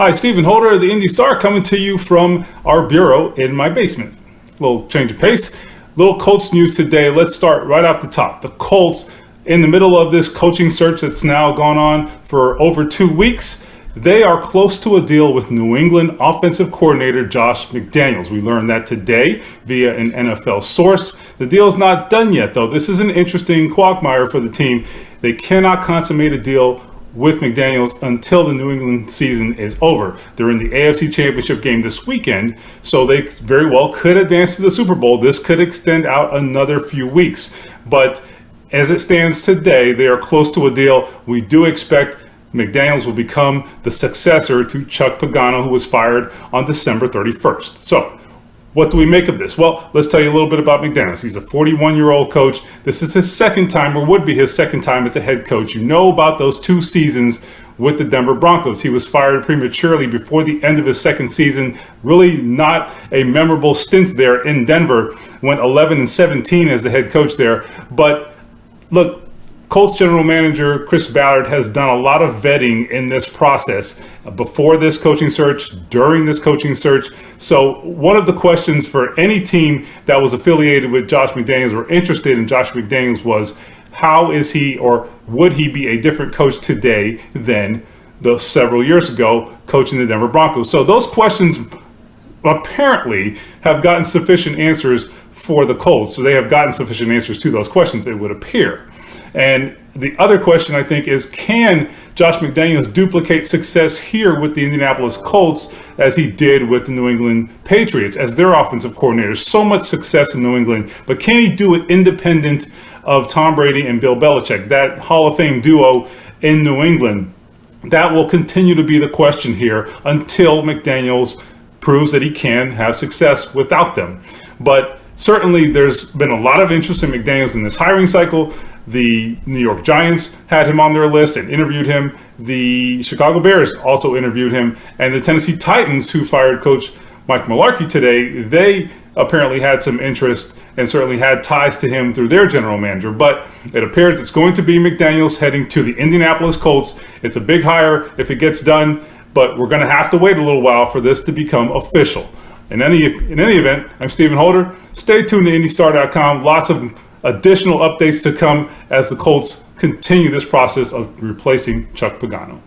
Hi, Stephen Holder of the Indy Star coming to you from our bureau in my basement. A little change of pace. Little Colts news today. Let's start right off the top. The Colts, in the middle of this coaching search that's now gone on for over 2 weeks, they are close to a deal with New England offensive coordinator Josh McDaniels. We learned that today via an NFL source. The deal is not done yet, though. This is an interesting quagmire for the team. They cannot consummate a deal with McDaniels until the New England season is over. They're in the AFC Championship game this weekend, so they very well could advance to the Super Bowl. This could extend out another few weeks. But as it stands today, they are close to a deal. We do expect McDaniels will become the successor to Chuck Pagano, who was fired on December 31st. So, what do we make of this? Well, let's tell you a little bit about McDaniels. He's a 41-year-old coach. This is his second time, or would be his second time as a head coach. You know about those 2 seasons with the Denver Broncos. He was fired prematurely before the end of his second season. Really not a memorable stint there in Denver. Went 11-17 as the head coach there. But look, Colts general manager Chris Ballard has done a lot of vetting in this process before this coaching search, during this coaching search. So one of the questions for any team that was affiliated with Josh McDaniels or interested in Josh McDaniels was, how is he, or would he be a different coach today than the several years ago coaching the Denver Broncos? So those questions apparently have gotten sufficient answers for the Colts. So they have gotten sufficient answers to those questions, it would appear. And the other question, I think, is, can Josh McDaniels duplicate success here with the Indianapolis Colts as he did with the New England Patriots as their offensive coordinator? So much success in New England, but can he do it independent of Tom Brady and Bill Belichick, that Hall of Fame duo in New England? That will continue to be the question here until McDaniels proves that he can have success without them. But certainly there's been a lot of interest in McDaniels in this hiring cycle. The New York Giants had him on their list and interviewed him. The Chicago Bears also interviewed him. And the Tennessee Titans, who fired Coach Mike Mularkey today, they apparently had some interest and certainly had ties to him through their general manager. But it appears it's going to be McDaniels heading to the Indianapolis Colts. It's a big hire if it gets done, but we're going to have to wait a little while for this to become official. In any event, I'm Stephen Holder. Stay tuned to IndyStar.com. Lots of additional updates to come as the Colts continue this process of replacing Chuck Pagano.